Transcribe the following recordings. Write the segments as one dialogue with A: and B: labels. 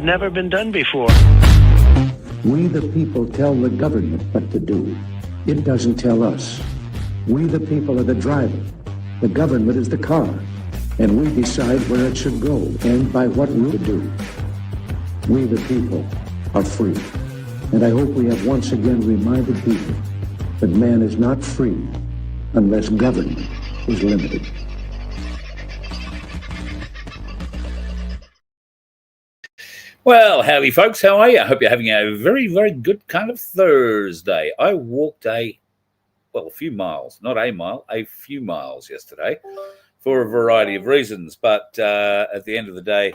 A: had never been done before.
B: We the people tell the government what to do. It doesn't tell us. We the people are the driver. The government is the car. And we decide where it should go and by what route to do. We the people are free. And I hope we have once again reminded people that man is not free unless government is limited.
C: Well, howdy, folks. How are you? I hope you're having a very, very good kind of Thursday. I walked a few miles, not a mile, a few miles yesterday for a variety of reasons. But at the end of the day,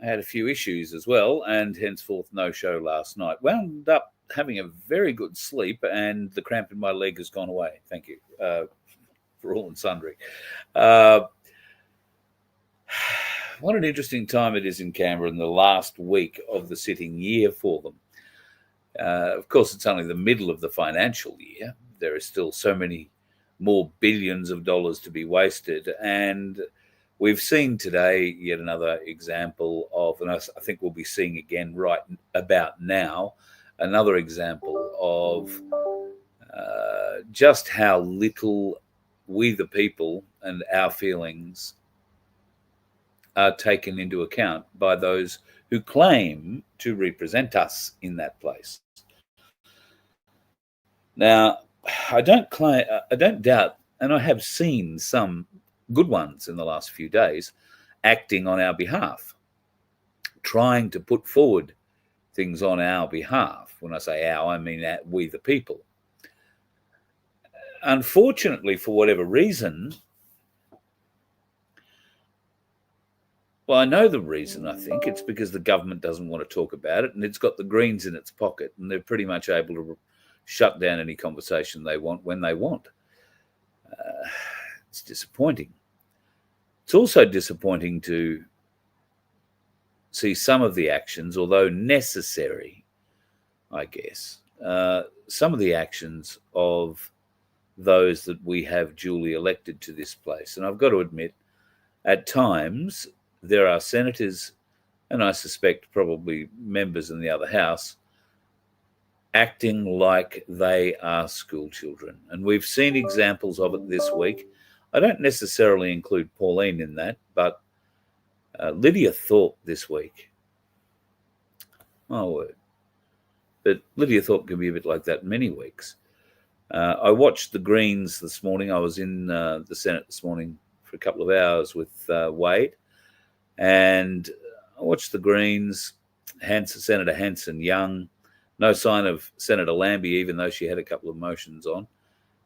C: I had a few issues as well, and henceforth no show last night. Wound up having a very good sleep, and the cramp in my leg has gone away. Thank you for all and sundry. What an interesting time it is in Canberra in the last week of the sitting year for them. Of course, it's only the middle of the financial year. There are still so many more billions of dollars to be wasted. And we've seen today yet another example of, and I think we'll be seeing again right about now, another example of just how little we the people and our feelings are taken into account by those who claim to represent us in that place. Now, I don't doubt, and I have seen some good ones in the last few days acting on our behalf, trying to put forward things on our behalf. When I say our, I mean we the people. Unfortunately, for whatever reason, well, I know the reason. I think it's because the government doesn't want to talk about it, and it's got the Greens in its pocket, and they're pretty much able to shut down any conversation they want when they want. It's disappointing. It's also disappointing to see some of the actions, although necessary, I guess, some of the actions of those that we have duly elected to this place. And I've got to admit, at times, there are senators, and I suspect probably members in the other house, acting like they are school children. And we've seen examples of it this week. I don't necessarily include Pauline in that, but Lydia Thorpe this week. My word. But Lydia Thorpe can be a bit like that many weeks. I watched the Greens this morning. I was in the Senate this morning for a couple of hours with Wade. And I watched the Greens, Senator Hanson Young, no sign of Senator Lambie, even though she had a couple of motions on.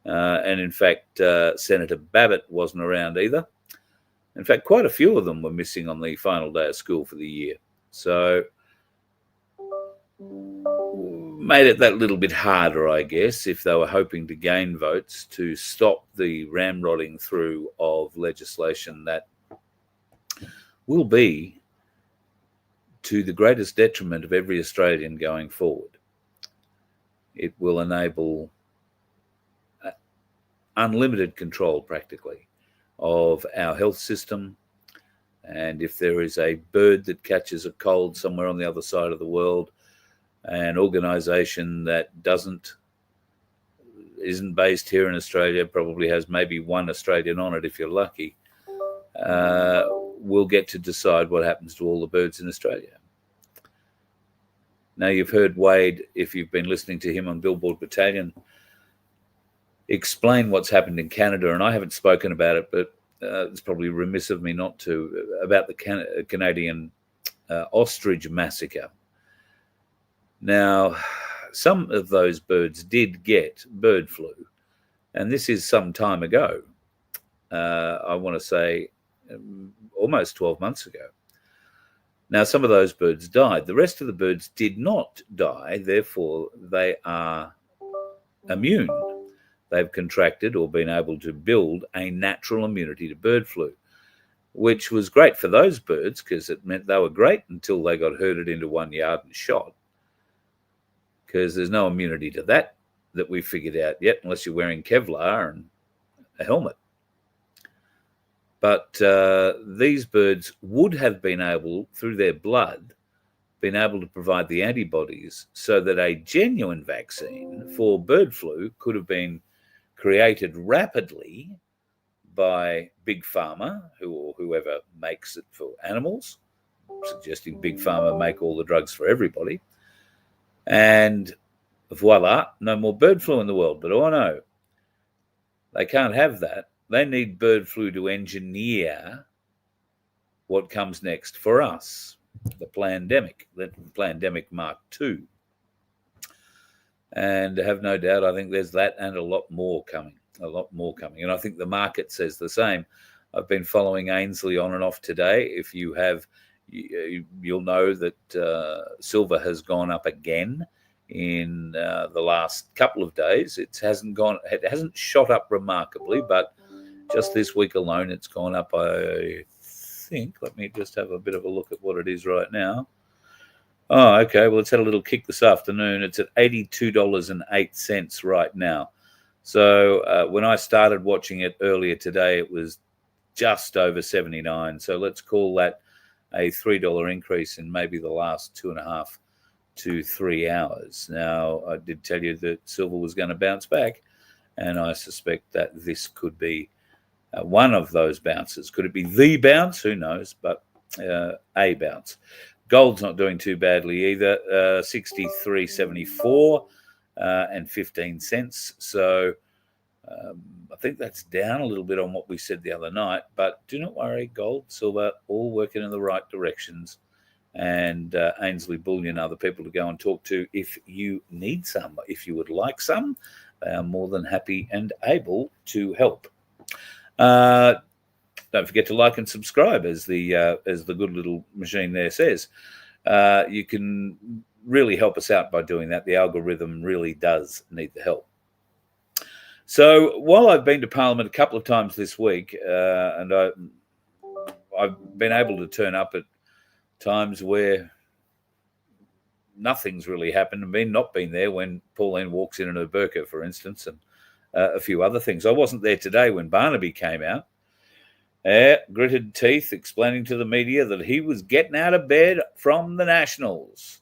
C: And in fact, Senator Babbitt wasn't around either. In fact, quite a few of them were missing on the final day of school for the year. So made it that little bit harder, I guess, if they were hoping to gain votes to stop the ramrodding through of legislation that will be to the greatest detriment of every Australian going forward. It will enable unlimited control, practically, of our health system. And if there is a bird that catches a cold somewhere on the other side of the world, an organisation that isn't based here in Australia, probably has maybe one Australian on it if you're lucky, will get to decide what happens to all the birds in Australia. Now, you've heard Wade, if you've been listening to him on Billboard Battalion, explain what's happened in Canada, and I haven't spoken about it, but it's probably remiss of me not to, about the Canadian ostrich massacre. Now, some of those birds did get bird flu, and this is some time ago. I want to say almost 12 months ago. Now, some of those birds died. The rest of the birds did not die. Therefore, they are immune. They've contracted or been able to build a natural immunity to bird flu, which was great for those birds because it meant they were great until they got herded into one yard and shot, because there's no immunity to that we figured out yet, unless you're wearing Kevlar and a helmet. But these birds would have been able, through their blood, been able to provide the antibodies so that a genuine vaccine for bird flu could have been created rapidly by Big Pharma, or whoever makes it for animals, suggesting Big Pharma make all the drugs for everybody. And voila, no more bird flu in the world. But oh no, they can't have that. They need bird flu to engineer what comes next for us, the pandemic Mark II. And have no doubt, I think there's that and a lot more coming. And I think the market says the same. I've been following Ainsley on and off today. If you have, you'll know that silver has gone up again in the last couple of days. It hasn't shot up remarkably, but just this week alone, it's gone up, I think. Let me just have a bit of a look at what it is right now. Oh, okay. Well, it's had a little kick this afternoon. It's at $82.08 right now. So when I started watching it earlier today, it was just over 79. So let's call that a $3 increase in maybe the last 2.5 to 3 hours. Now, I did tell you that silver was going to bounce back, and I suspect that this could be one of those bounces. Could it be the bounce? Who knows? But a bounce. Gold's not doing too badly either. 63.74 and 15 cents. So I think that's down a little bit on what we said the other night. But do not worry, gold, silver, all working in the right directions. And Ainsley Bullion are the people to go and talk to if you need some. If you would like some, they are more than happy and able to help. Don't forget to like and subscribe, as the good little machine there says. You can really help us out by doing that. The algorithm really does need the help. So while I've been to Parliament a couple of times this week, and I've been able to turn up at times where nothing's really happened, and not been there when Pauline walks in her burqa, for instance, and a few other things. I wasn't there today when Barnaby came out. Gritted teeth, explaining to the media that he was getting out of bed from the Nationals.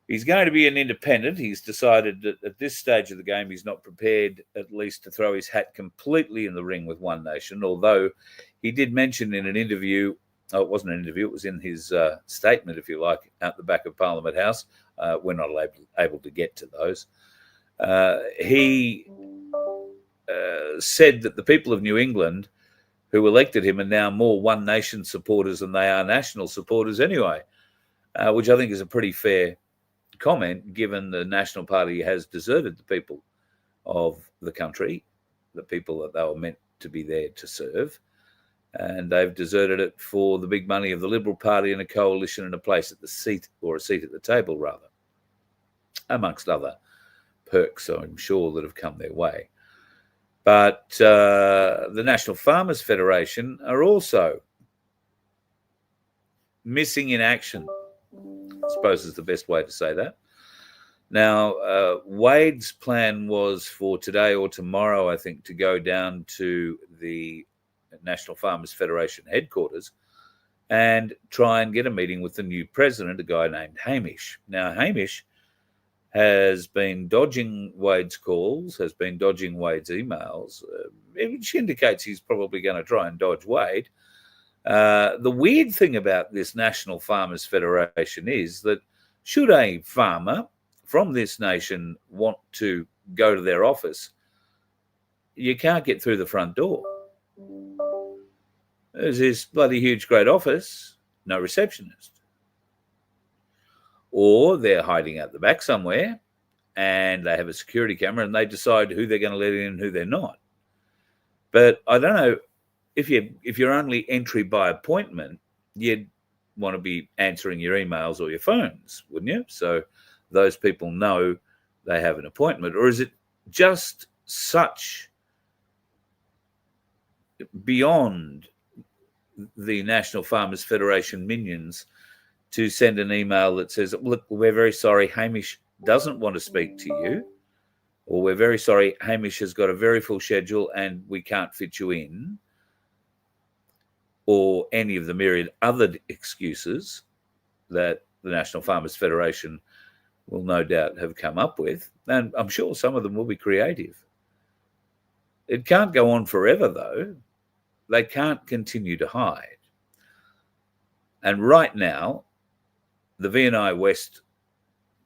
C: He's going to be an independent. He's decided that at this stage of the game, he's not prepared at least to throw his hat completely in the ring with One Nation, although he did mention in an interview, it wasn't an interview, it was in his statement, if you like, out the back of Parliament House. We're not able to get to those. He said that the people of New England who elected him are now more One Nation supporters than they are National supporters anyway, which I think is a pretty fair comment, given the National Party has deserted the people of the country, the people that they were meant to be there to serve, and they've deserted it for the big money of the Liberal Party and a coalition and a seat at the table, rather, amongst other perks, I'm sure, that have come their way. But the National Farmers Federation are also missing in action, I suppose is the best way to say that. Now, Wade's plan was for today or tomorrow, I think, to go down to the National Farmers Federation headquarters and try and get a meeting with the new president, a guy named Hamish. Now, Hamish has been dodging Wade's calls, has been dodging Wade's emails, which indicates he's probably going to try and dodge Wade. The weird thing about this National Farmers Federation is that should a farmer from this nation want to go to their office, you can't get through the front door. There's this bloody huge great office, no receptionist. Or they're hiding out the back somewhere and they have a security camera and they decide who they're going to let in and who they're not. But I don't know, if you're only entry by appointment, you'd want to be answering your emails or your phones, wouldn't you? So those people know they have an appointment. Or is it just such beyond the National Farmers Federation minions to send an email that says, look, we're very sorry, Hamish doesn't want to speak to you, or we're very sorry, Hamish has got a very full schedule and we can't fit you in, or any of the myriad other excuses that the National Farmers Federation will no doubt have come up with, and I'm sure some of them will be creative. It can't go on forever, though. They can't continue to hide. And right now, the VNI West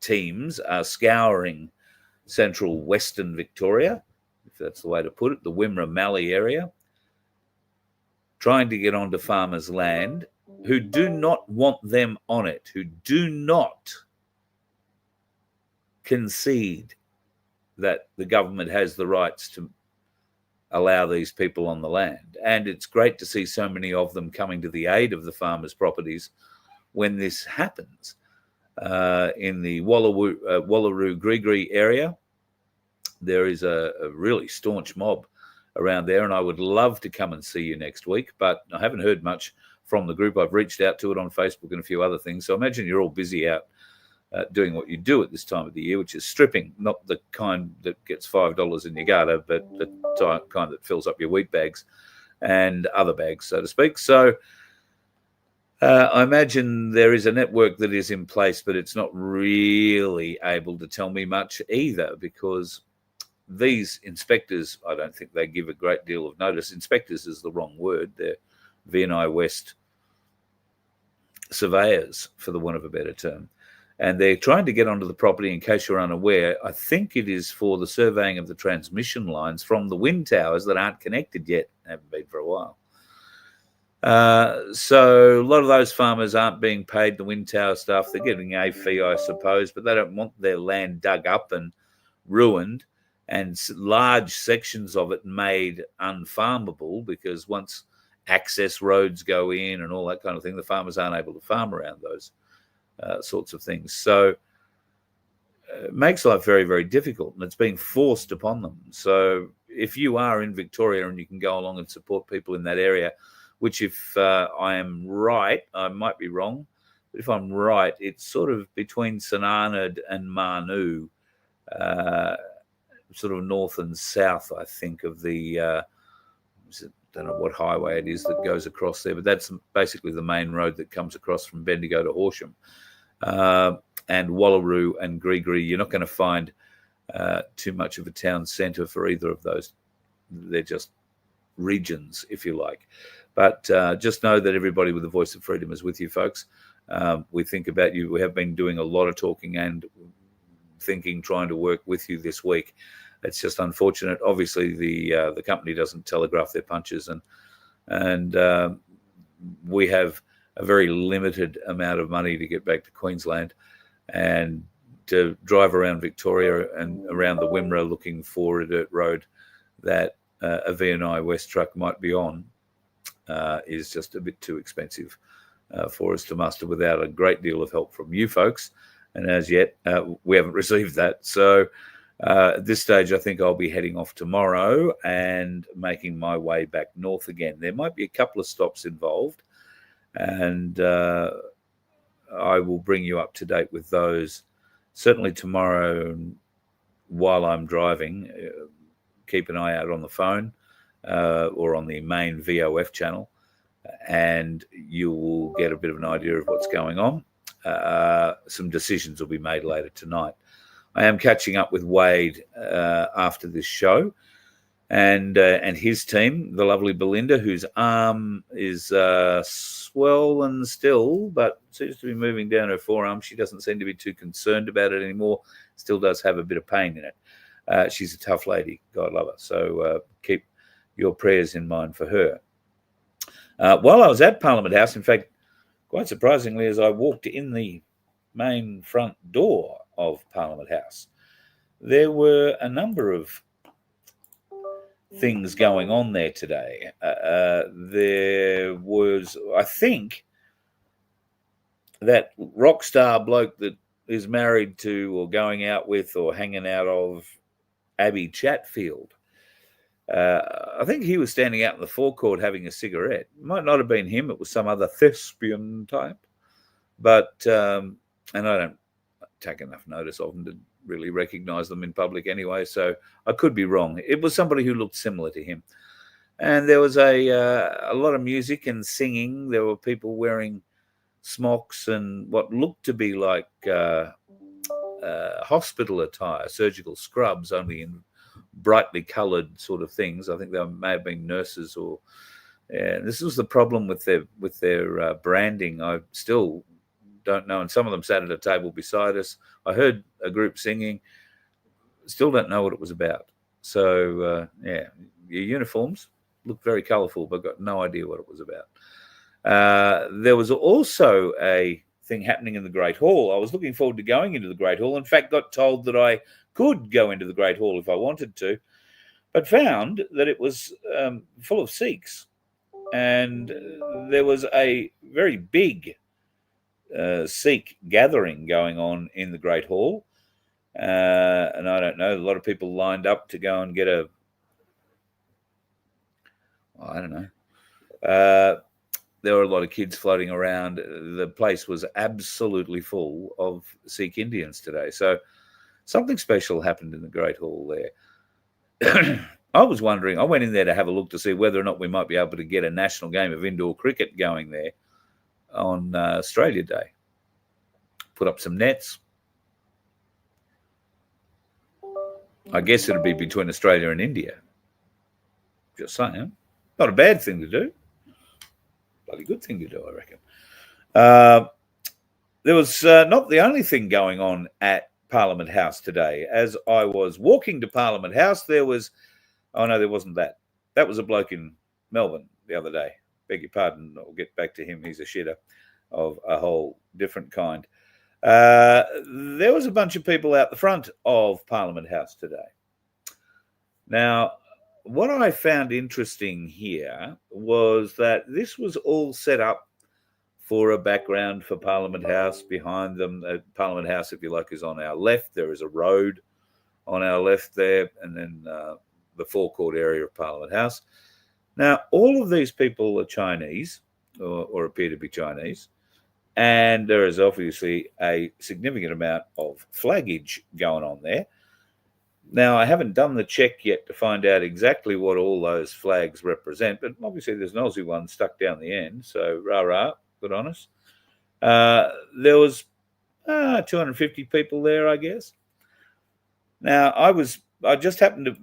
C: teams are scouring central Western Victoria, if that's the way to put it, the Wimmera Mallee area, trying to get onto farmers' land who do not want them on it, who do not concede that the government has the rights to allow these people on the land. And it's great to see so many of them coming to the aid of the farmers' properties when this happens. In the Wallaroo Gree area, there is a really staunch mob around there, and I would love to come and see you next week, but I haven't heard much from the group. I've reached out to it on Facebook and a few other things, so I imagine you're all busy out doing what you do at this time of the year, which is stripping, not the kind that gets $5 in your gutter, but the kind that fills up your wheat bags and other bags, so to speak. So I imagine there is a network that is in place, but it's not really able to tell me much either, because these inspectors, I don't think they give a great deal of notice. Inspectors is the wrong word. They're VNI West surveyors, for the want of a better term. And they're trying to get onto the property, in case you're unaware. I think it is for the surveying of the transmission lines from the wind towers that aren't connected yet, haven't been for a while. So a lot of those farmers aren't being paid the wind tower stuff. They're getting a fee, I suppose, but they don't want their land dug up and ruined and large sections of it made unfarmable, because once access roads go in and all that kind of thing, the farmers aren't able to farm around those sorts of things. So it makes life very, very difficult, and it's being forced upon them. So if you are in Victoria and you can go along and support people in that area, which, if I am right, I might be wrong, but if I'm right, it's sort of between St Arnaud and Marnoo, sort of north and south, I think, of the, I don't know what highway it is that goes across there, but that's basically the main road that comes across from Bendigo to Horsham. And Wallaroo and Gree, you're not going to find too much of a town centre for either of those. They're just regions, if you like. But just know that everybody with the voice of freedom is with you, folks. We think about you. We have been doing a lot of talking and thinking, trying to work with you this week. It's just unfortunate. Obviously, the company doesn't telegraph their punches, and we have a very limited amount of money to get back to Queensland, and to drive around Victoria and around the Wimmera looking for a dirt road that a VNI West truck might be on is just a bit too expensive for us to muster without a great deal of help from you folks. And as yet, we haven't received that. So at this stage, I think I'll be heading off tomorrow and making my way back north again. There might be a couple of stops involved, and I will bring you up to date with those. Certainly tomorrow, while I'm driving, keep an eye out on the phone or on the main VOF channel, and you will get a bit of an idea of what's going on. Some decisions will be made later tonight. I am catching up with Wade after this show, and his team, the lovely Belinda, whose arm is swollen still, but seems to be moving down her forearm. She doesn't seem to be too concerned about it anymore. Still does have a bit of pain in it. She's a tough lady. God love her. So keep your prayers in mind for her. While I was at Parliament House, in fact, quite surprisingly, as I walked in the main front door of Parliament House, there were a number of things going on there today. There was, I think, that rock star bloke that is married to or going out with or hanging out of Abby Chatfield. I think he was standing out in the forecourt having a cigarette. It might not have been him. It was some other thespian type. But, and I don't take enough notice of them to really recognise them in public anyway, so I could be wrong. It was somebody who looked similar to him. And there was a lot of music and singing. There were people wearing smocks and what looked to be like hospital attire, surgical scrubs, only in brightly coloured sort of things. I think they may have been nurses or. Yeah, this was the problem with their branding. I still don't know, and some of them sat at a table beside us. I heard a group singing. Still don't know what it was about. So yeah, your uniforms look very colourful, but got no idea what it was about. There was also a thing happening in the Great Hall. I was looking forward to going into the Great Hall. In fact, got told that I could go into the Great Hall if I wanted to, but found that it was full of Sikhs. And there was a very big Sikh gathering going on in the Great Hall. And I don't know, a lot of people lined up to go and get I don't know. There were a lot of kids floating around. The place was absolutely full of Sikh Indians today. So something special happened in the Great Hall there. I was wondering, I went in there to have a look to see whether or not we might be able to get a national game of indoor cricket going there on Australia Day. Put up some nets. I guess it'd be between Australia and India. Just saying. Not a bad thing to do. Bloody good thing to do, I reckon. There was not the only thing going on at Parliament House today. As I was walking to Parliament House, there was... Oh, no, there wasn't that. That was a bloke in Melbourne the other day. Beg your pardon. I'll get back to him. He's a shitter of a whole different kind. There was a bunch of people out the front of Parliament House today. Now, what I found interesting here was that this was all set up for a background for Parliament House. Behind them, Parliament House, if you like, is on our left. There is a road on our left there, and then... the forecourt area of Parliament House. Now, all of these people are Chinese, or appear to be Chinese, and there is obviously a significant amount of flaggage going on there. Now, I haven't done the check yet to find out exactly what all those flags represent, but obviously there's an Aussie one stuck down the end, so rah-rah, good on us. There was 250 people there, I guess. Now, I just happened to...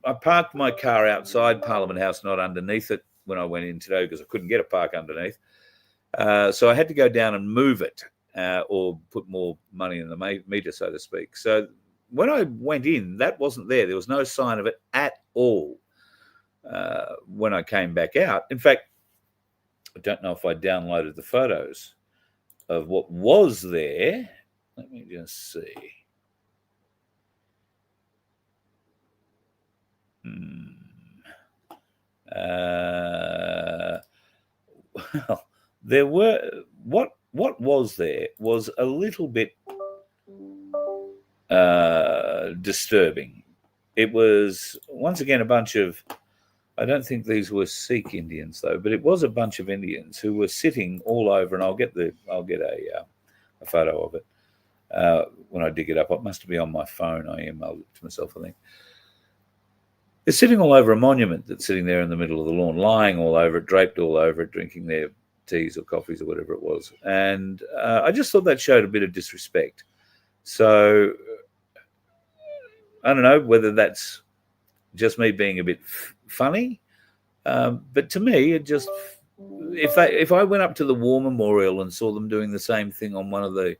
C: I parked my car outside Parliament House, not underneath it, when I went in today because I couldn't get a park underneath. So I had to go down and move it or put more money in the meter, so to speak. So when I went in, that wasn't there. There was no sign of it at all when I came back out. In fact, I don't know if I downloaded the photos of what was there. Let me just see. Well, there were what was there was a little bit disturbing. It was once again a bunch of, I don't think these were Sikh Indians though, but it was a bunch of Indians who were sitting all over, and I'll get a photo of it when I dig it up. It must be on my phone. I emailed it to myself, I think. They're sitting all over a monument that's sitting there in the middle of the lawn, lying all over it, draped all over it, drinking their teas or coffees or whatever it was. And I just thought that showed a bit of disrespect. So I don't know whether that's just me being a bit funny, but to me, it just, if I went up to the War Memorial and saw them doing the same thing on one of the,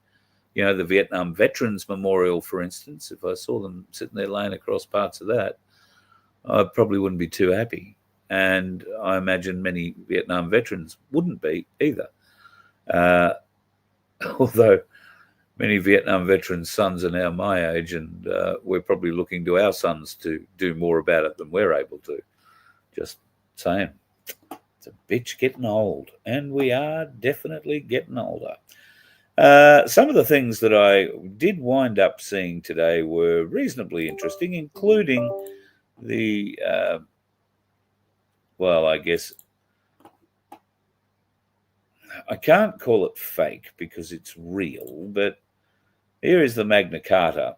C: the Vietnam Veterans Memorial, for instance, if I saw them sitting there laying across parts of that, I probably wouldn't be too happy. And I imagine many Vietnam veterans wouldn't be either. Although many Vietnam veterans' sons are now my age, and we're probably looking to our sons to do more about it than we're able to. Just saying. It's a bitch getting old. And we are definitely getting older. Some of the things that I did wind up seeing today were reasonably interesting, including the, I guess I can't call it fake because it's real, but here is the Magna Carta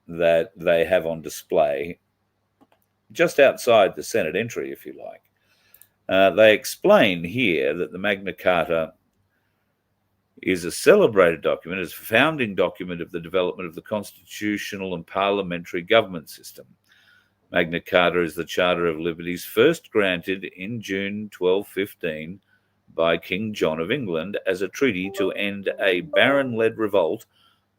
C: that they have on display just outside the Senate entry, if you like. They explain here that the Magna Carta is a celebrated document, is a founding document of the development of the constitutional and parliamentary government system. Magna Carta is the Charter of Liberties first granted in June 1215 by King John of England as a treaty to end a baron-led revolt.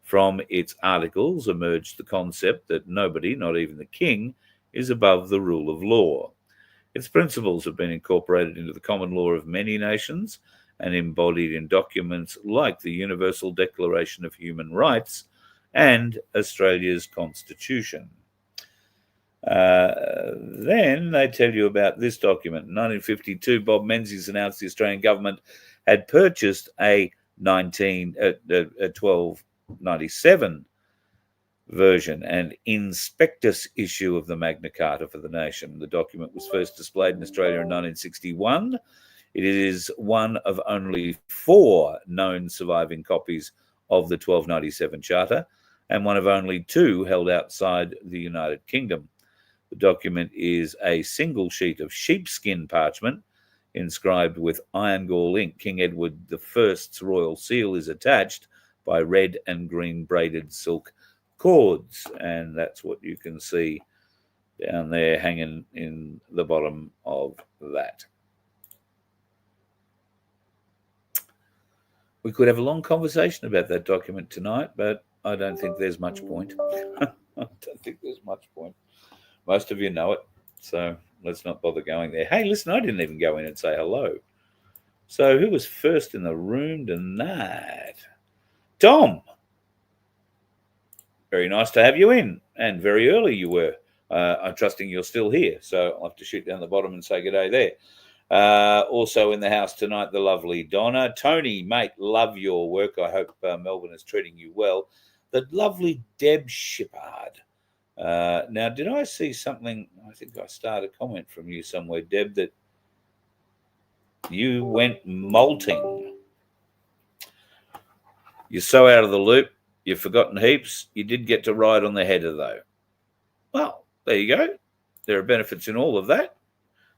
C: From its articles emerged the concept that nobody, not even the king, is above the rule of law. Its principles have been incorporated into the common law of many nations and embodied in documents like the Universal Declaration of Human Rights and Australia's Constitution. Then they tell you about this document. In 1952, Bob Menzies announced the Australian government had purchased a 1297 version and inspectus issue of the Magna Carta for the nation. The document was first displayed in Australia in 1961. It is one of only 4 known surviving copies of the 1297 Charter and one of only 2 held outside the United Kingdom. The document is a single sheet of sheepskin parchment inscribed with iron gall ink. King Edward I's royal seal is attached by red and green braided silk cords, and that's what you can see down there hanging in the bottom of that. We could have a long conversation about that document tonight, but I don't think there's much point. I don't think there's much point. Most of you know it, so let's not bother going there. Hey, listen, I didn't even go in and say hello. So who was first in the room tonight? Tom. Very nice to have you in, and very early you were. I'm trusting you're still here, so I'll have to shoot down the bottom and say good day there. Also in the house tonight, the lovely Donna. Tony, mate, love your work. I hope Melbourne is treating you well. The lovely Deb Shippard. Now, did I see something? I think I started a comment from you somewhere, Deb, that you went molting. You're so out of the loop. You've forgotten heaps. You did get to ride on the header, though. Well, there you go. There are benefits in all of that.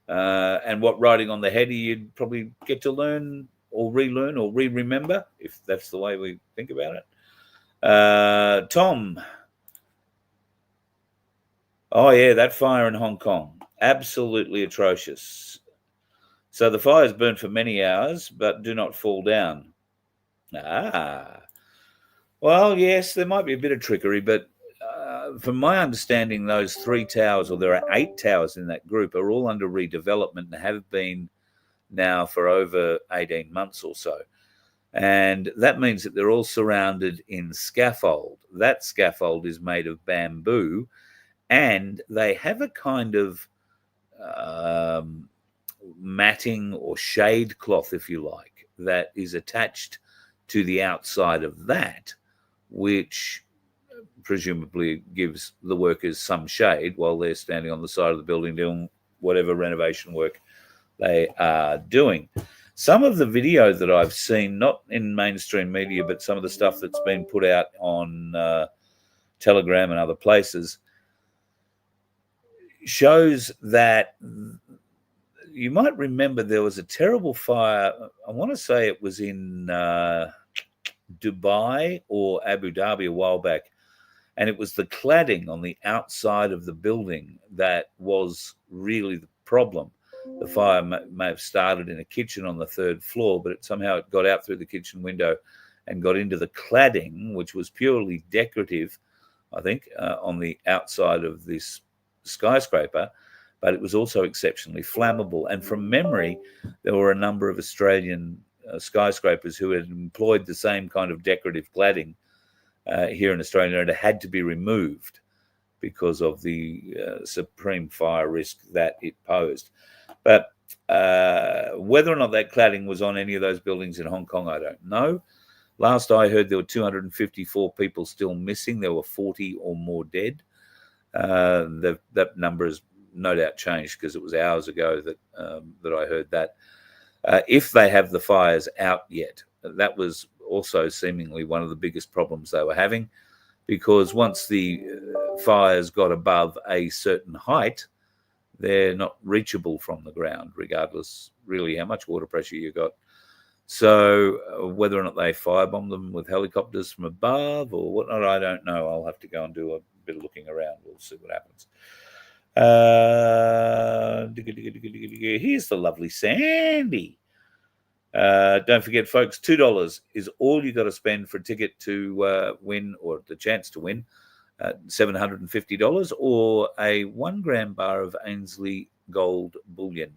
C: And what riding on the header you'd probably get to learn or relearn or re-remember, if that's the way we think about it. Tom. Oh, yeah, that fire in Hong Kong. Absolutely atrocious. So the fires burned for many hours, but do not fall down. Well, yes, there might be a bit of trickery, but from my understanding, those 3 towers, or there are 8 towers in that group, are all under redevelopment and have been now for over 18 months or so. And that means that they're all surrounded in scaffold. That scaffold is made of bamboo, and they have a kind of matting or shade cloth, if you like, that is attached to the outside of that, which presumably gives the workers some shade while they're standing on the side of the building doing whatever renovation work they are doing. Some of the video that I've seen, not in mainstream media, but some of the stuff that's been put out on Telegram and other places, shows that you might remember there was a terrible fire. I want to say it was in Dubai or Abu Dhabi a while back, and it was the cladding on the outside of the building that was really the problem. The fire may have started in a kitchen on the 3rd floor, but somehow it got out through the kitchen window and got into the cladding, which was purely decorative, I think, on the outside of this skyscraper, but it was also exceptionally flammable. And from memory, there were a number of Australian skyscrapers who had employed the same kind of decorative cladding here in Australia, and it had to be removed because of the supreme fire risk that it posed. But whether or not that cladding was on any of those buildings in Hong Kong, I don't know. Last I heard, there were 254 people still missing. There were 40 or more dead. That number has no doubt changed because it was hours ago that I heard that. If they have the fires out yet, that was also seemingly one of the biggest problems they were having, because once the fires got above a certain height, they're not reachable from the ground, regardless really how much water pressure you got. So whether or not they firebomb them with helicopters from above or whatnot, I don't know. I'll have to go and do a bit of looking around. We'll see what happens. Here's the lovely Sandy. Don't forget, folks, $2 is all you got to spend for a ticket to win, or the chance to win, $750 or a 1 gram bar of Ainsley Gold Bullion,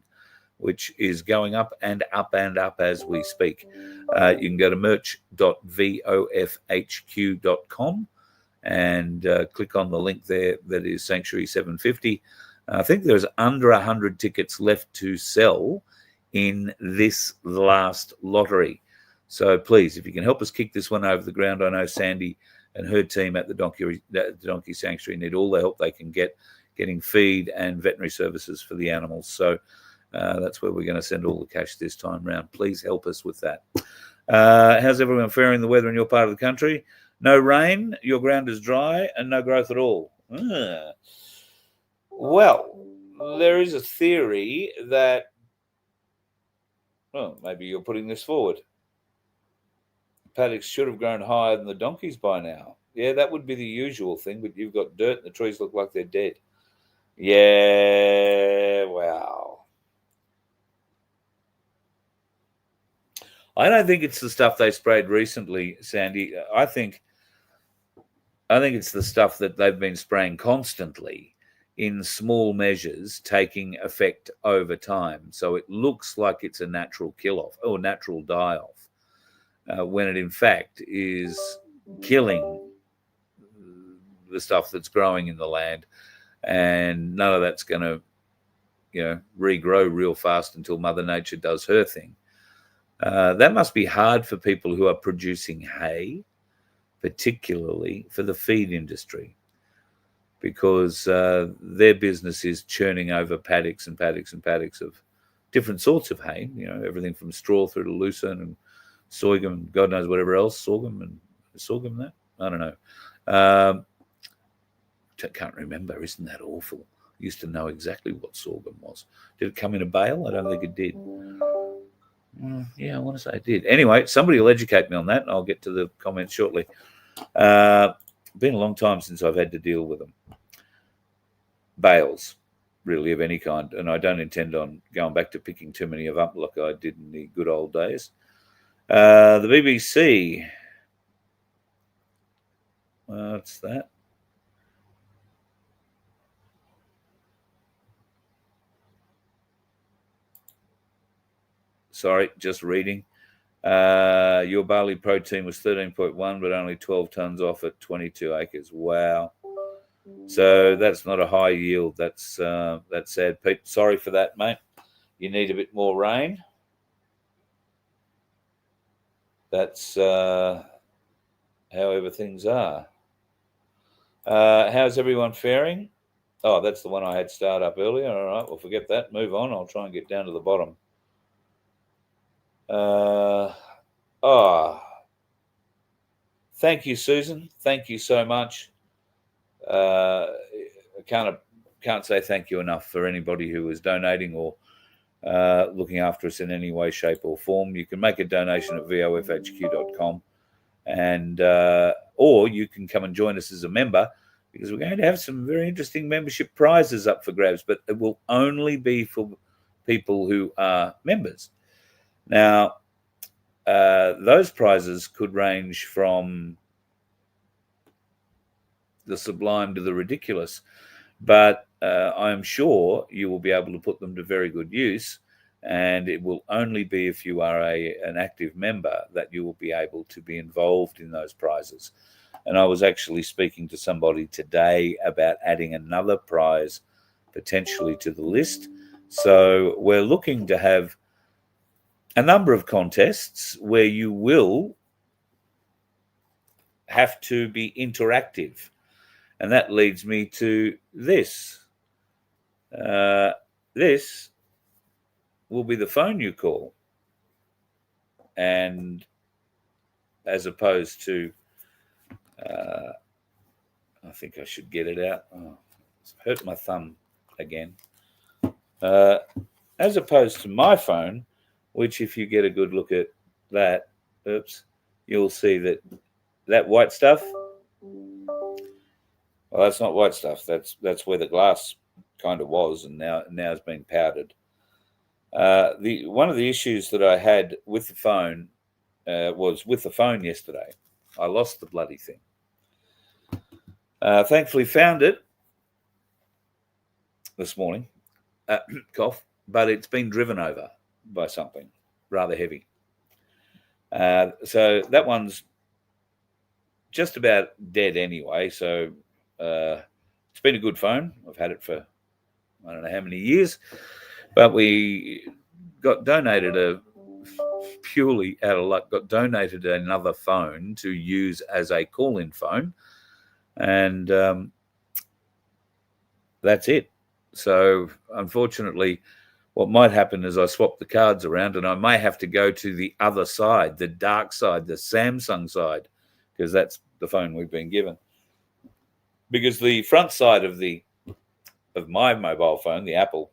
C: which is going up and up and up as we speak. You can go to merch.vofhq.com and click on the link there that is Sanctuary 750. I think there's under 100 tickets left to sell in this last lottery. So please, if you can help us kick this one over the ground, I know Sandy and her team at the Donkey Sanctuary need all the help they can get, getting feed and veterinary services for the animals. So that's where we're going to send all the cash this time round. Please help us with that. How's everyone faring the weather in your part of the country? No rain, your ground is dry, and no growth at all. Well, there is a theory that, well, maybe you're putting this forward. Paddocks should have grown higher than the donkeys by now. Yeah, that would be the usual thing, but you've got dirt and the trees look like they're dead. Yeah, wow. I don't think it's the stuff they sprayed recently, Sandy. I think it's the stuff that they've been spraying constantly in small measures, taking effect over time. So it looks like it's a natural kill-off or natural die-off, when it in fact is killing the stuff that's growing in the land, and none of that's going to, regrow real fast until Mother Nature does her thing. That must be hard for people who are producing hay, particularly for the feed industry, because their business is churning over paddocks and paddocks and paddocks of different sorts of hay, everything from straw through to lucerne and sorghum and God knows whatever else, sorghum that? I don't know. Can't remember. Isn't that awful? I used to know exactly what sorghum was. Did it come in a bale? I don't think it did. Yeah, I want to say it did. Anyway, somebody will educate me on that, and I'll get to the comments shortly. Been a long time since I've had to deal with them. Bales, really, of any kind, and I don't intend on going back to picking too many of up like I did in the good old days. The BBC. What's that? Sorry, just reading. Your barley protein was 13.1, but only 12 tons off at 22 acres. Wow. So that's not a high yield. That's sad, Pete. Sorry for that, mate. You need a bit more rain. That's however things are. How's everyone faring? Oh, that's the one I had start up earlier. All right, we'll forget that. Move on. I'll try and get down to the bottom. Thank you, Susan. Thank you so much. I can't say thank you enough for anybody who is donating or looking after us in any way, shape, or form. You can make a donation at vofhq.com, and or you can come and join us as a member, because we're going to have some very interesting membership prizes up for grabs, but it will only be for people who are members. Now, those prizes could range from the sublime to the ridiculous, but I'm sure you will be able to put them to very good use, and it will only be if you are an active member that you will be able to be involved in those prizes. And I was actually speaking to somebody today about adding another prize potentially to the list. So we're looking to have a number of contests where you will have to be interactive. And that leads me to this. This will be the phone you call. And as opposed to, I think I should get it out. Oh, it's hurt my thumb again. As opposed to my phone, which if you get a good look at that, you'll see that white stuff. Well, that's not white stuff. That's where the glass kind of was, and now it's been powdered. One of the issues that I had with the phone was with the phone yesterday. I lost the bloody thing. Thankfully found it this morning, cough, but it's been driven over by something rather heavy. So that one's just about dead anyway. So it's been a good phone. I've had it for I don't know how many years, but we got donated purely out of luck, got donated another phone to use as a call-in phone. And that's it. So unfortunately, what might happen is I swap the cards around and I may have to go to the other side, the dark side, the Samsung side, because that's the phone we've been given. Because the front side of my mobile phone, the Apple,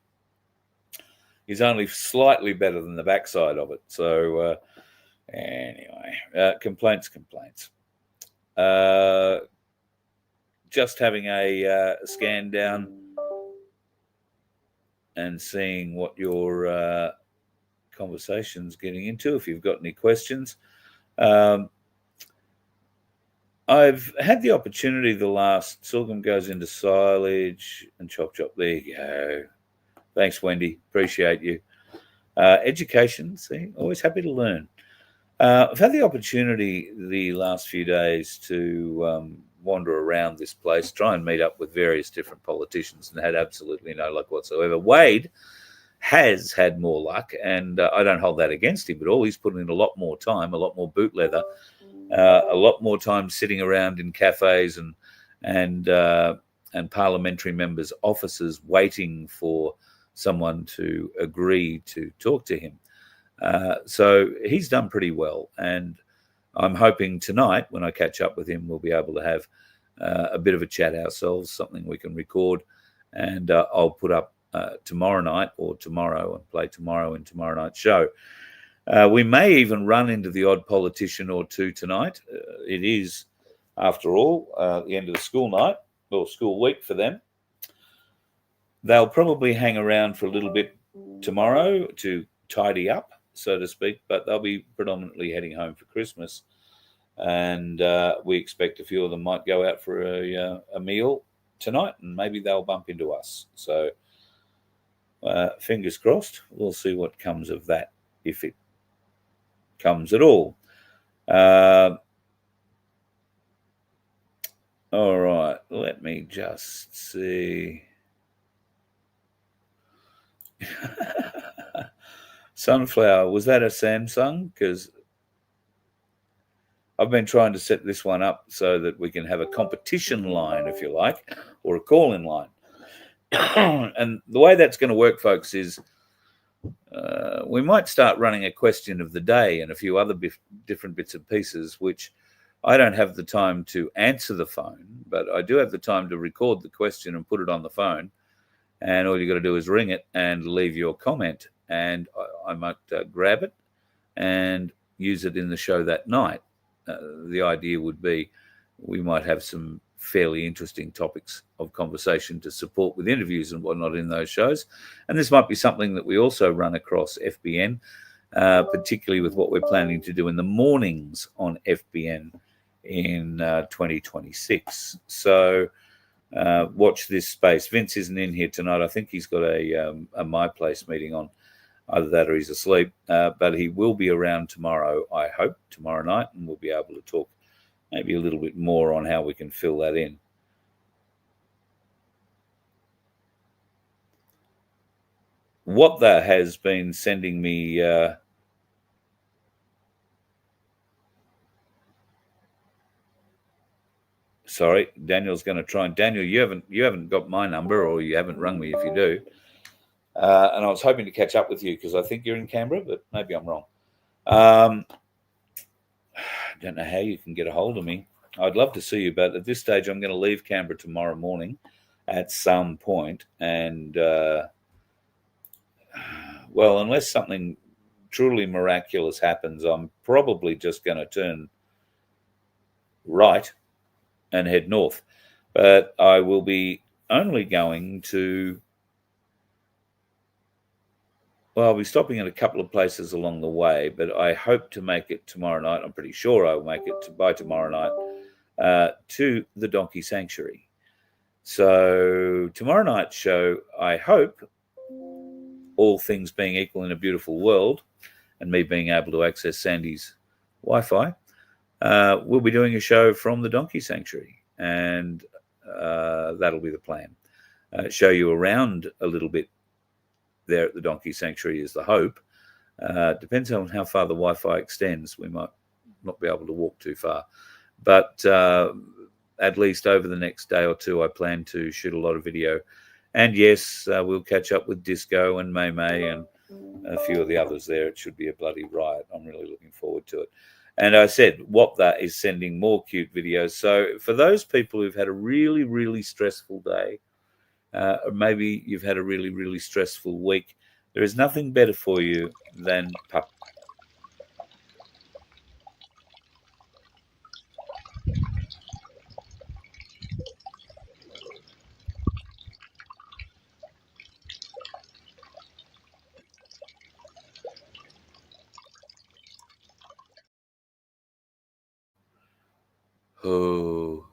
C: is only slightly better than the back side of it. So anyway, complaints. Just having a scan down and seeing what your conversation's getting into, if you've got any questions. I've had the opportunity sorghum goes into silage and chop. There you go. Thanks, Wendy. Appreciate you. Education, see, always happy to learn. I've had the opportunity the last few days to wander around this place, try and meet up with various different politicians, and had absolutely no luck whatsoever. Wade has had more luck, and I don't hold that against him at all. He's put in a lot more time, a lot more boot leather, a lot more time sitting around in cafes and parliamentary members' offices waiting for someone to agree to talk to him. So he's done pretty well, and I'm hoping tonight when I catch up with him, we'll be able to have a bit of a chat ourselves, something we can record, and I'll put up tomorrow night or tomorrow and play tomorrow in tomorrow night's show. We may even run into the odd politician or two tonight. It is, after all, the end of the school night or school week for them. They'll probably hang around for a little bit tomorrow to tidy up, so to speak, but they'll be predominantly heading home for Christmas. And we expect a few of them might go out for a meal tonight, and maybe they'll bump into us. So fingers crossed. We'll see what comes of that, if it comes at all. All right, let me just see. Sunflower, was that a Samsung? Because I've been trying to set this one up so that we can have a competition line, if you like, or a call-in line. And the way that's going to work, folks, is we might start running a question of the day and a few other different bits and pieces, which I don't have the time to answer the phone, but I do have the time to record the question and put it on the phone. And all you got to do is ring it and leave your comment, and I might grab it and use it in the show that night. The idea would be we might have some fairly interesting topics of conversation to support with interviews and whatnot in those shows. And this might be something that we also run across FBN, particularly with what we're planning to do in the mornings on FBN in 2026. So watch this space. Vince isn't in here tonight. I think he's got a My Place meeting on. Either that or he's asleep. But he will be around tomorrow, I hope, tomorrow night, and we'll be able to talk maybe a little bit more on how we can fill that in. What that has been sending me sorry, Daniel's going to try. And Daniel, you haven't got my number, or you haven't rung me if you do. And I was hoping to catch up with you because I think you're in Canberra, but maybe I'm wrong. I don't know how you can get a hold of me. I'd love to see you, but at this stage, I'm going to leave Canberra tomorrow morning at some point. And, well, unless something truly miraculous happens, I'm probably just going to turn right and head north. But I will be only going to, well, I'll be stopping at a couple of places along the way, but I hope to make it tomorrow night. I'm pretty sure I'll make it by tomorrow night to the Donkey Sanctuary. So tomorrow night's show, I hope, all things being equal in a beautiful world, and me being able to access Sandy's Wi-Fi, we'll be doing a show from the Donkey Sanctuary, and that'll be the plan. Show you around a little bit there at the Donkey Sanctuary is the hope. Depends on how far the Wi-Fi extends. We might not be able to walk too far. But at least over the next day or two, I plan to shoot a lot of video. And yes, we'll catch up with Disco and May May and a few of the others there. It should be a bloody riot. I'm really looking forward to it. And I said, Wapda is sending more cute videos. So for those people who've had a really, really stressful day, or maybe you've had a really, really stressful week, there is nothing better for you than pup. Oh,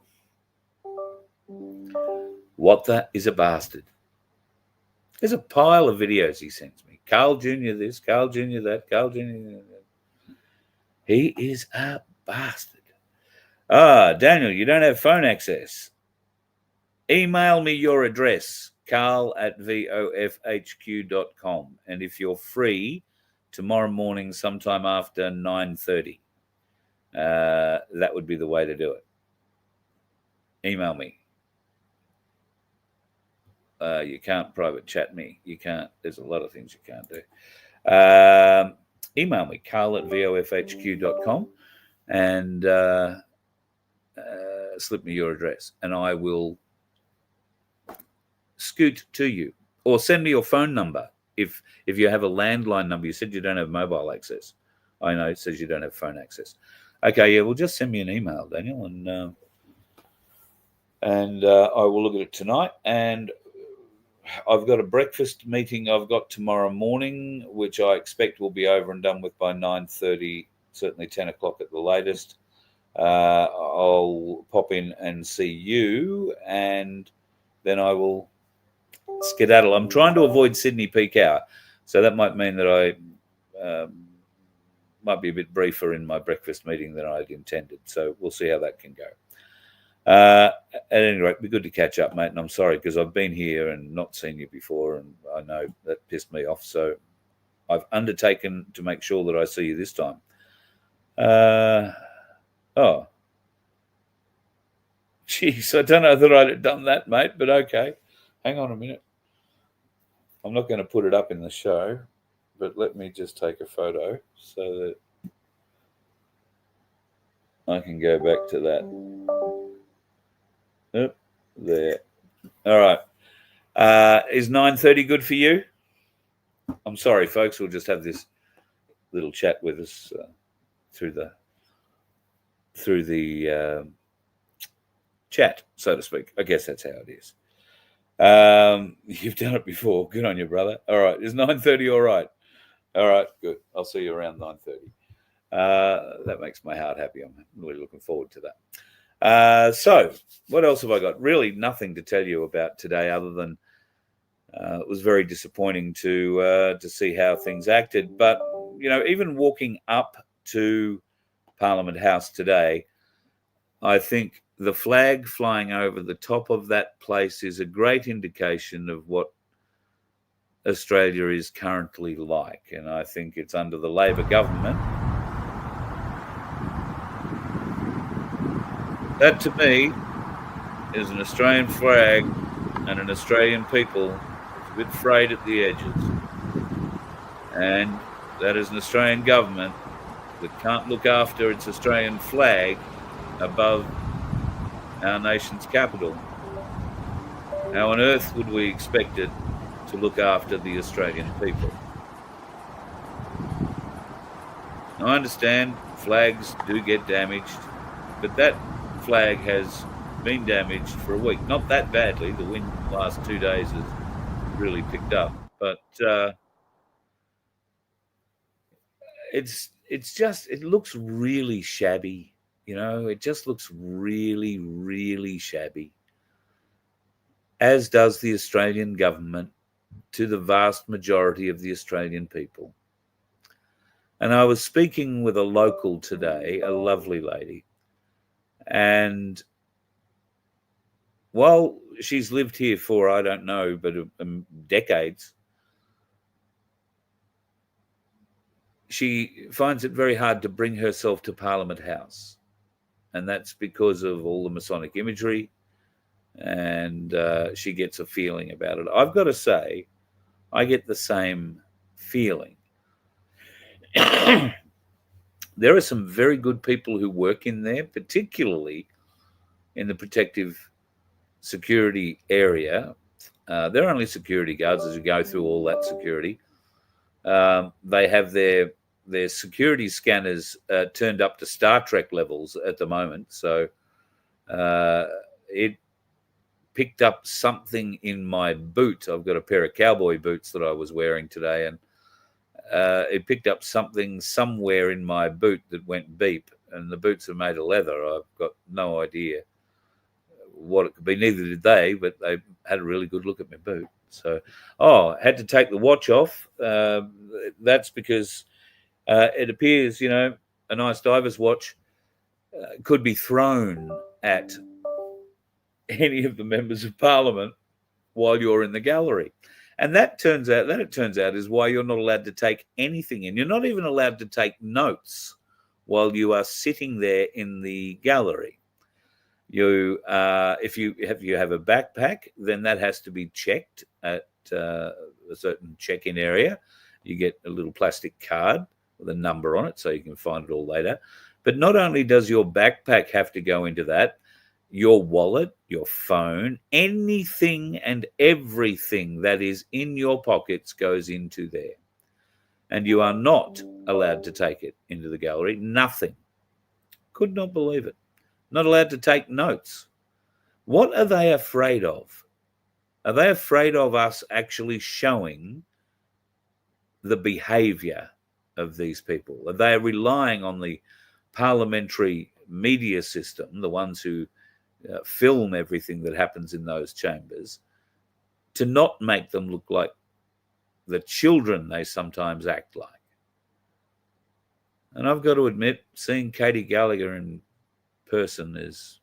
C: Wapda is a bastard. There's a pile of videos he sends me. Carl Jr. this, Carl Jr. that, Carl Jr. that. He is a bastard. Daniel, you don't have phone access. Email me your address, carl@vofhq.com. And if you're free tomorrow morning sometime after 9:30, that would be the way to do it. Email me. You can't private chat me. You can't. There's a lot of things you can't do. Email me, carl@vofhq.com, and slip me your address, and I will scoot to you. Or send me your phone number if you have a landline number. You said you don't have mobile access. I know it says you don't have phone access. Okay, yeah, well, just send me an email, Daniel, and I will look at it tonight. And I've got a breakfast meeting I've got tomorrow morning, which I expect will be over and done with by 9:30, certainly 10 o'clock at the latest. I'll pop in and see you, and then I will skedaddle. I'm trying to avoid Sydney peak hour, so that might mean that I might be a bit briefer in my breakfast meeting than I'd intended. So we'll see how that can go. At any rate, it'd be good to catch up, mate. And I'm sorry because I've been here and not seen you before, and I know that pissed me off. So I've undertaken to make sure that I see you this time. Oh, geez, I don't know that I'd have done that, mate, but okay. Hang on a minute. I'm not going to put it up in the show, but let me just take a photo so that I can go back to that. Oh, there. All right. Is 9:30 good for you? I'm sorry, folks. We'll just have this little chat with us through the chat, so to speak. I guess that's how it is. You've done it before. Good on you, brother. All right. Is 9:30 all right? All right. Good. I'll see you around 9:30. That makes my heart happy. I'm really looking forward to that. So what else have I got? Really nothing to tell you about today other than it was very disappointing to see how things acted. But, you know, even walking up to Parliament House today, I think the flag flying over the top of that place is a great indication of what Australia is currently like. And I think it's under the Labor government. That, to me, is an Australian flag and an Australian people that's a bit frayed at the edges. And that is an Australian government that can't look after its Australian flag above our nation's capital. How on earth would we expect it to look after the Australian people? I understand flags do get damaged, but that flag has been damaged for a week. Not that badly. The wind in the last 2 days has really picked up, but it looks really shabby. It just looks really, really shabby, as does the Australian government to the vast majority of the Australian people. And I was speaking with a local today, a lovely lady, and while she's lived here for, I don't know, but decades, she finds it very hard to bring herself to Parliament House. And that's because of all the Masonic imagery, and she gets a feeling about it. I've got to say, I get the same feeling. There are some very good people who work in there, particularly in the protective security area. They're only security guards as you go through all that security. They have their security scanners turned up to Star Trek levels at the moment. So it picked up something in my boot. I've got a pair of cowboy boots that I was wearing today, and it picked up something somewhere in my boot that went beep, and the boots are made of leather. I've got no idea what it could be. Neither did they, but they had a really good look at my boot. So, had to take the watch off. That's because it appears, a nice diver's watch could be thrown at any of the members of Parliament while you're in the gallery. And it turns out is why you're not allowed to take anything in. You're not even allowed to take notes while you are sitting there in the gallery. If you have a backpack, then that has to be checked at a certain check-in area. You get a little plastic card with a number on it so you can find it all later. But not only does your backpack have to go into that, your wallet, your phone, anything and everything that is in your pockets goes into there. And you are not allowed to take it into the gallery. Nothing. Could not believe it. Not allowed to take notes. What are they afraid of? Are they afraid of us actually showing the behaviour of these people? Are they relying on the parliamentary media system, the ones who film everything that happens in those chambers, to not make them look like the children they sometimes act like? And I've got to admit, seeing Katie Gallagher in person is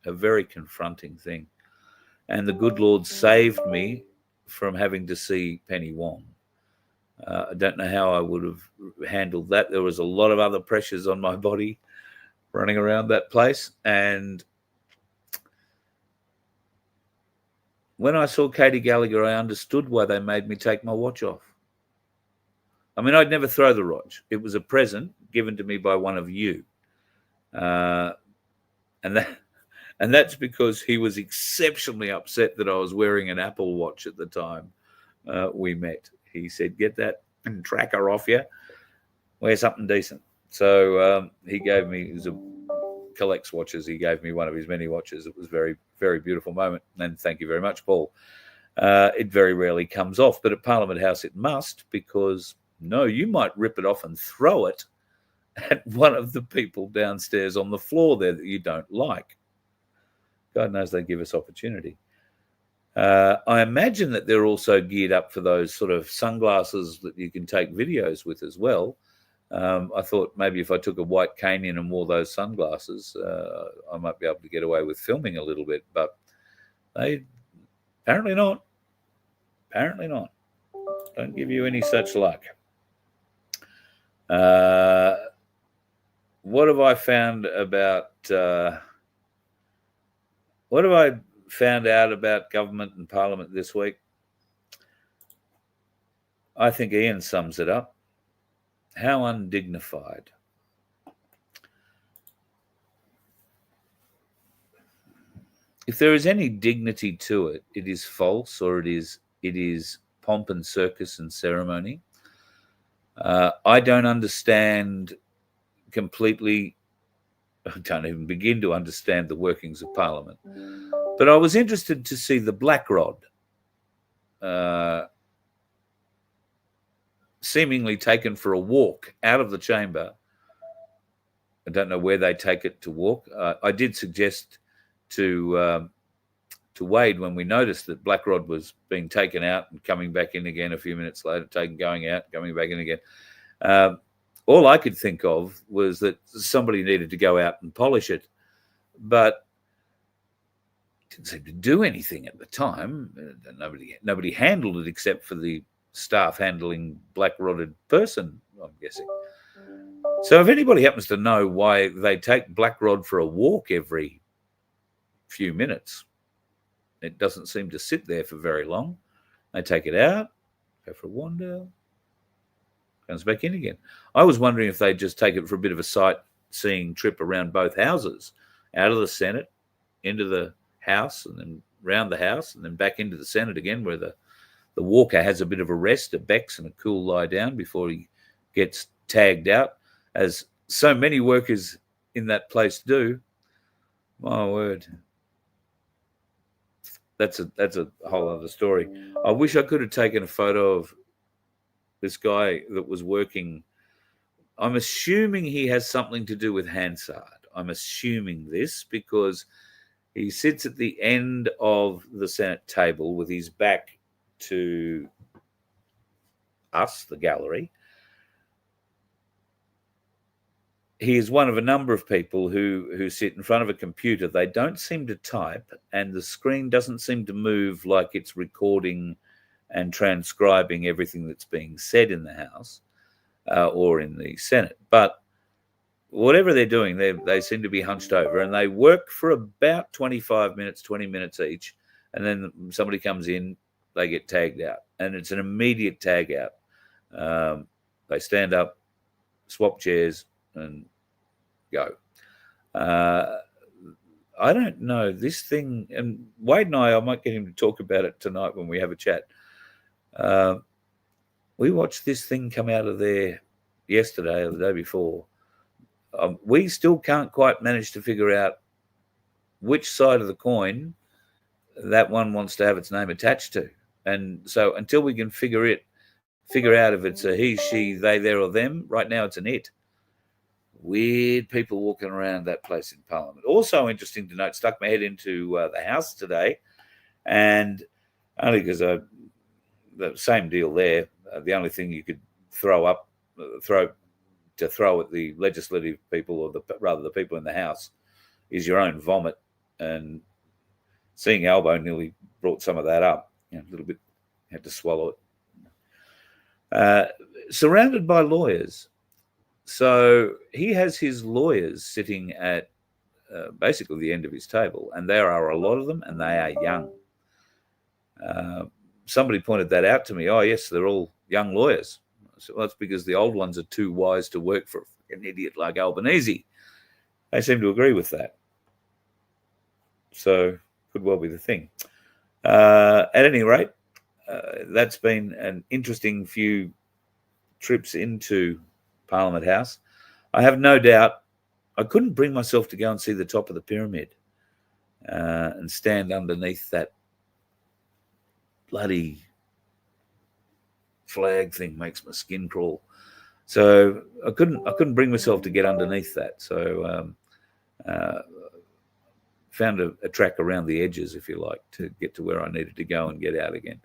C: a very confronting thing. And the good Lord saved me from having to see Penny Wong. I don't know how I would have handled that. There was a lot of other pressures on my body running around that place. And when I saw Katie Gallagher, I understood why they made me take my watch off. I mean, I'd never throw the watch. It was a present given to me by one of you. And that's because he was exceptionally upset that I was wearing an Apple Watch at the time we met. He said, "Get that tracker off you. Wear something decent." So he gave me, he collects watches. He gave me one of his many watches. It was a very, very beautiful moment. And thank you very much, Paul. It very rarely comes off, but at Parliament House it must, because you might rip it off and throw it at one of the people downstairs on the floor there that you don't like. God knows they give us opportunity. I imagine that they're also geared up for those sort of sunglasses that you can take videos with as well. I thought maybe if I took a white cane in and wore those sunglasses, I might be able to get away with filming a little bit, but they apparently not. Apparently not. Don't give you any such luck. What have I found out about government and Parliament this week? I think Ian sums it up. How undignified. If there is any dignity to it, it is false, or it is pomp and circus and ceremony. I don't understand completely, I don't even begin to understand the workings of Parliament. But I was interested to see the black rod seemingly taken for a walk out of the chamber. I don't know where they take it to walk. I did suggest to Wade, when we noticed that black rod was being taken out and coming back in again a few minutes later, going out, coming back in again. All I could think of was that somebody needed to go out and polish it, but didn't seem to do anything at the time. Nobody handled it except for the staff handling black-rodded person, I'm guessing. So if anybody happens to know why they take black rod for a walk every few minutes, it doesn't seem to sit there for very long. They take it out, go for a wander, comes back in again. I was wondering if they'd just take it for a bit of a sightseeing trip around both houses, out of the Senate, into the House, and then round the House, and then back into the Senate again, where the walker has a bit of a rest, a becks and a cool lie down before he gets tagged out, as so many workers in that place do. My word. That's a whole other story. I wish I could have taken a photo of this guy that was working. I'm assuming he has something to do with Hansard. I'm assuming this because he sits at the end of the Senate table with his back to us, the gallery. He is one of a number of people who sit in front of a computer. They don't seem to type, and the screen doesn't seem to move like it's recording and transcribing everything that's being said in the House or in the Senate. But whatever they're doing, they seem to be hunched over, and they work for about 25 minutes, 20 minutes each, and then somebody comes in, they get tagged out, and it's an immediate tag out. They stand up, swap chairs, and go. I don't know, this thing, and Wade and I might get him to talk about it tonight when we have a chat. We watched this thing come out of there yesterday or the day before. We still can't quite manage to figure out which side of the coin that one wants to have its name attached to. And so until we can figure out if it's a he, she, they, there, or them, right now it's an it. Weird people walking around that place in Parliament. Also interesting to note, stuck my head into the House today, and only because the same deal there. The only thing you could throw at the legislative people, or rather the people in the House, is your own vomit. And seeing Albo nearly brought some of that up. A little bit, had to swallow it. Surrounded by lawyers. So he has his lawyers sitting at basically the end of his table, and there are a lot of them, and they are young. Somebody pointed that out to me. Oh, yes, they're all young lawyers. So that's because the old ones are too wise to work for an idiot like Albanese. They seem to agree with that. So could well be the thing. At any rate, that's been an interesting few trips into Parliament House. I have no doubt I couldn't bring myself to go and see the top of the pyramid and stand underneath that bloody flag thing. Makes my skin crawl. So I couldn't bring myself to get underneath that. So found a track around the edges, if you like, to get to where I needed to go and get out again.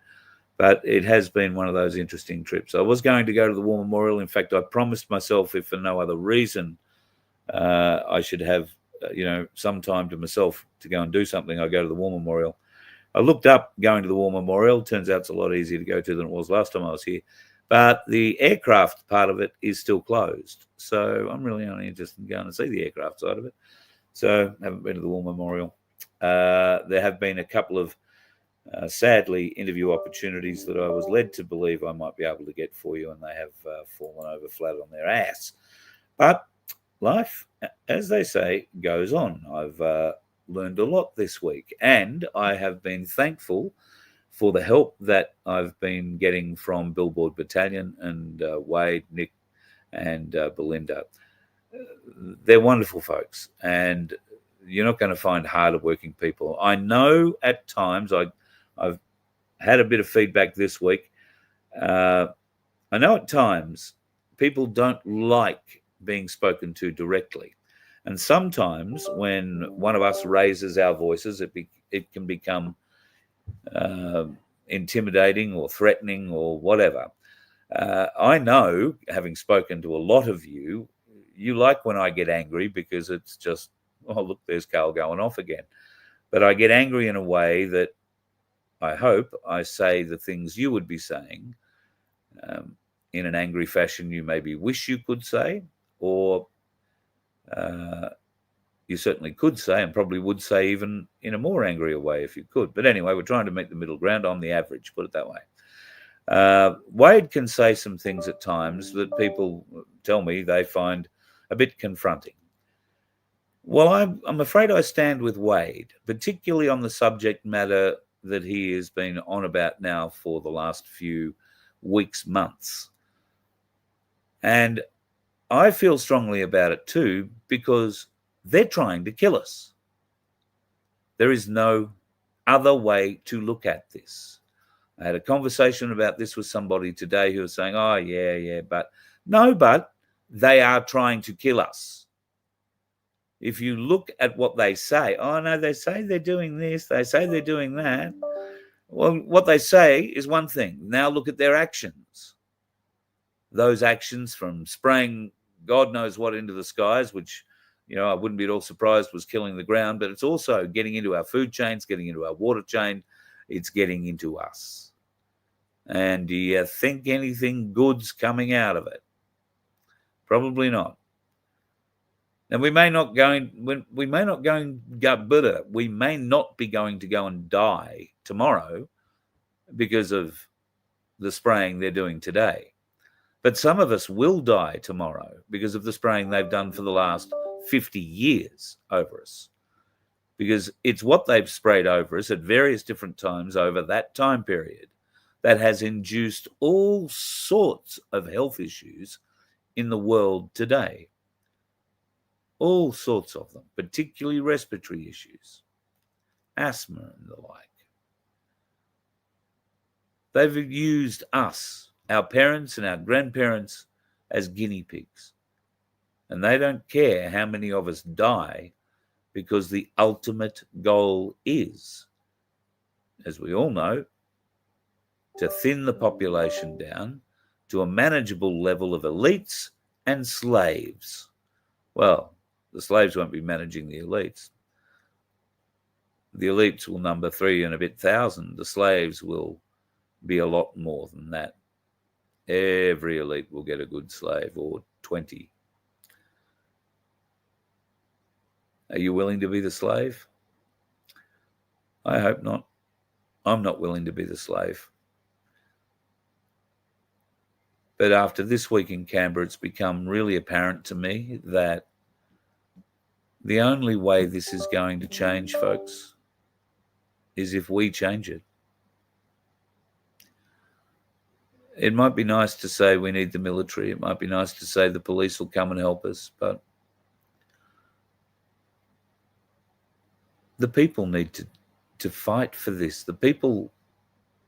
C: But it has been one of those interesting trips. I was going to go to the War Memorial. In fact, I promised myself, if for no other reason, I should have, some time to myself to go and do something, I go to the War Memorial. I looked up going to the War Memorial. Turns out it's a lot easier to go to than it was last time I was here. But the aircraft part of it is still closed. So I'm really only interested in going to see the aircraft side of it. So I haven't been to the War Memorial. There have been a couple of sadly interview opportunities that I was led to believe I might be able to get for you, and they have fallen over flat on their ass. But life, as they say, goes on. I've learned a lot this week, and I have been thankful for the help that I've been getting from Billboard Battalion and Wade, Nick, and Belinda. they're wonderful folks, and you're not going to find harder working people. I know at times, I've had a bit of feedback this week. I know at times people don't like being spoken to directly. And sometimes when one of us raises our voices, it can become intimidating or threatening or whatever. I know, having spoken to a lot of you, you like when I get angry because it's just, oh, look, there's Carl going off again. But I get angry in a way that I hope I say the things you would be saying in an angry fashion you maybe wish you could say, or you certainly could say and probably would say even in a more angry way if you could. But anyway, we're trying to meet the middle ground on the average, put it that way. Wade can say some things at times that people tell me they find a bit confronting. Well, I'm afraid I stand with Wade, particularly on the subject matter that he has been on about now for the last few weeks, months. And I feel strongly about it too, because they're trying to kill us. There is no other way to look at this. I had a conversation about this with somebody today who was saying, oh, yeah, but they are trying to kill us. If you look at what they say, oh, no, they say they're doing this, they say they're doing that. Well, what they say is one thing. Now look at their actions. Those actions, from spraying God knows what into the skies, which, I wouldn't be at all surprised was killing the ground, but it's also getting into our food chains, getting into our water chain. It's getting into us. And do you think anything good's coming out of it? Probably not. And we may not be going to go and die tomorrow because of the spraying they're doing today. But some of us will die tomorrow because of the spraying they've done for the last 50 years over us. Because it's what they've sprayed over us at various different times over that time period that has induced all sorts of health issues in the world today. All sorts of them, particularly respiratory issues, asthma and the like. They've used us, our parents and our grandparents, as guinea pigs. And they don't care how many of us die, because the ultimate goal is, as we all know, to thin the population down to a manageable level of elites and slaves. Well, the slaves won't be managing the elites. The elites will number 3 and a bit thousand. The slaves will be a lot more than that. Every elite will get a good slave, or 20. Are you willing to be the slave? I hope not. I'm not willing to be the slave. But after this week in Canberra, it's become really apparent to me that the only way this is going to change, folks, is if we change it. It might be nice to say we need the military. It might be nice to say the police will come and help us, but the people need to fight for this. The people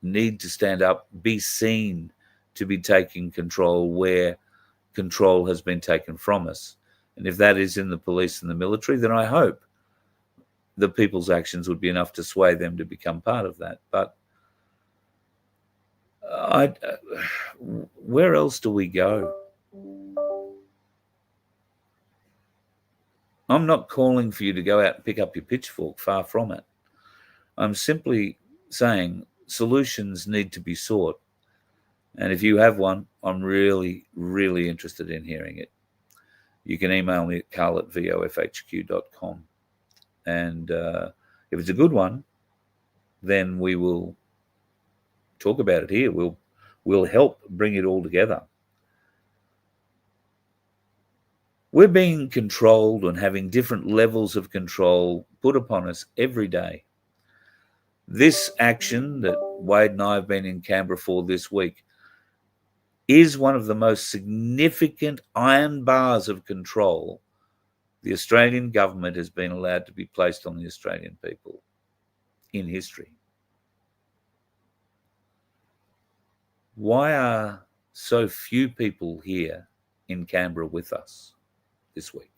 C: need to stand up, be seen to be taking control where control has been taken from us. And if that is in the police and the military, then I hope the people's actions would be enough to sway them to become part of that. But where else do we go? I'm not calling for you to go out and pick up your pitchfork, far from it. I'm simply saying solutions need to be sought. And if you have one, I'm really, really interested in hearing it. You can email me at carl@vofhq.com. And if it's a good one, then we will talk about it here. We'll help bring it all together. We're being controlled and having different levels of control put upon us every day. This action that Wade and I have been in Canberra for this week, is one of the most significant iron bars of control the Australian government has been allowed to be placed on the Australian people in history. Why are so few people here in Canberra with us this week?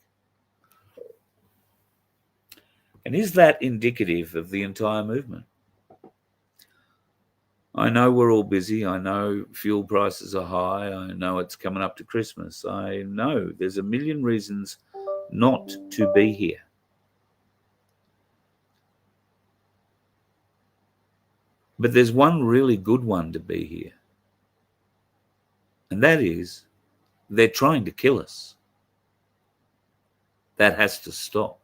C: And is that indicative of the entire movement? I know we're all busy. I know fuel prices are high. I know it's coming up to Christmas. I know there's a million reasons not to be here. But there's one really good one to be here. And that is, they're trying to kill us. That has to stop.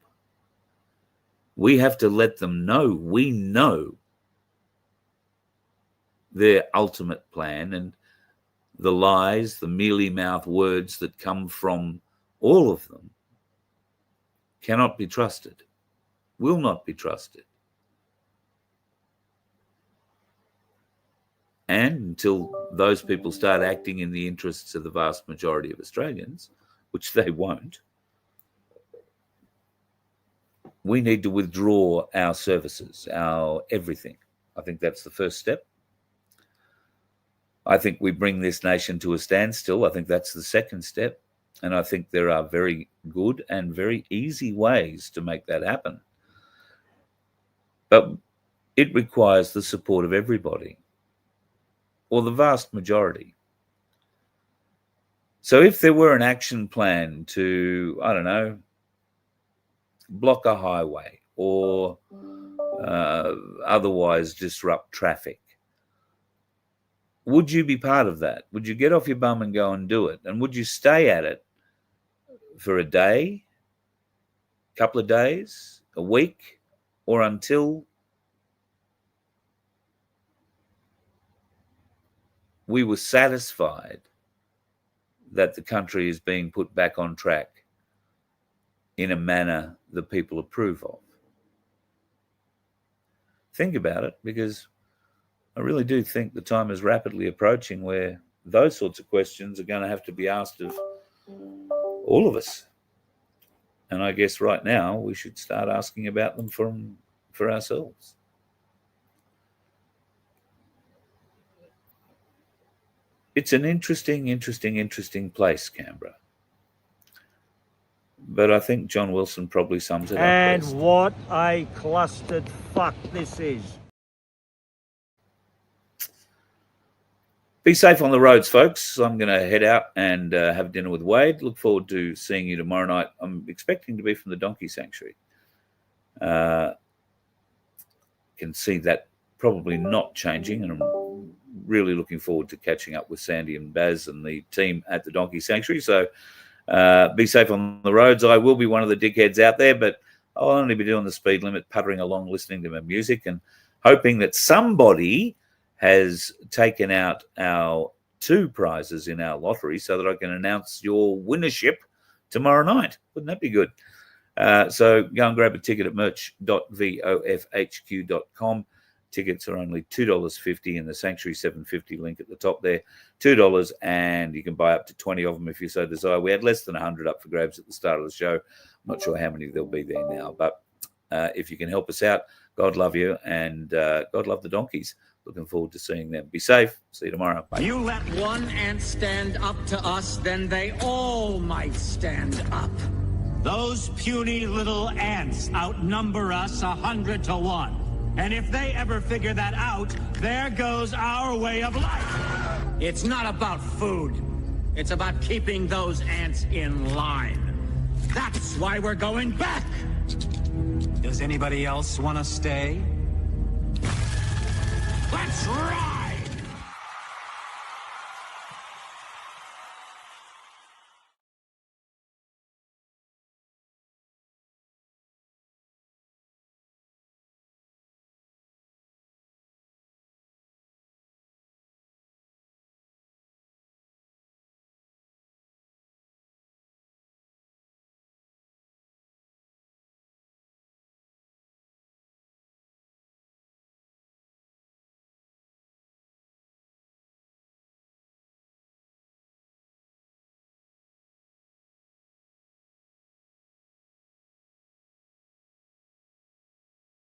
C: We have to let them know we know their ultimate plan, and the lies, the mealy-mouthed words that come from all of them cannot be trusted, will not be trusted. And until those people start acting in the interests of the vast majority of Australians, which they won't, we need to withdraw our services, our everything. I think that's the first step. I think we bring this nation to a standstill. I think that's the second step. And I think there are very good and very easy ways to make that happen. But it requires the support of everybody, or the vast majority. So if there were an action plan to, I don't know, block a highway or otherwise disrupt traffic, would you be part of that? Would you get off your bum and go and do it? And would you stay at it for a day, a couple of days, a week, or until we were satisfied that the country is being put back on track in a manner that people approve of? Think about it, because I really do think the time is rapidly approaching where those sorts of questions are going to have to be asked of all of us. And I guess right now we should start asking about them for ourselves. It's an interesting place, Canberra. But I think John Wilson probably sums it up best.
A: And what a clustered fuck this is.
C: Be safe on the roads, folks. I'm going to head out and have dinner with Wade. Look forward to seeing you tomorrow night. I'm expecting to be from the Donket Sanctuary. Can see that probably not changing, and I'm really looking forward to catching up with Sandy and Baz and the team at the Donket Sanctuary. So be safe on the roads. I will be one of the dickheads out there, but I'll only be doing the speed limit, puttering along, listening to my music, and hoping that somebody has taken out our 2 prizes in our lottery so that I can announce your winnership tomorrow night. Wouldn't that be good? So go and grab a ticket at merch.vofhq.com. Tickets are only $2.50 in the Sanctuary $7.50 link at the top there. $2, and you can buy up to 20 of them if you so desire. We had less than 100 up for grabs at the start of the show. I'm not sure how many there'll be there now, but if you can help us out, God love you, and God love the donkeys. Looking forward to seeing them. Be safe. See you tomorrow. Bye.
D: You let one ant stand up to us, then they all might stand up.
E: Those puny little ants outnumber us 100 to 1. And if they ever figure that out, there goes our way of life.
D: It's not about food. It's about keeping those ants in line. That's why we're going back.
E: Does anybody else want to stay?
D: Let's ride!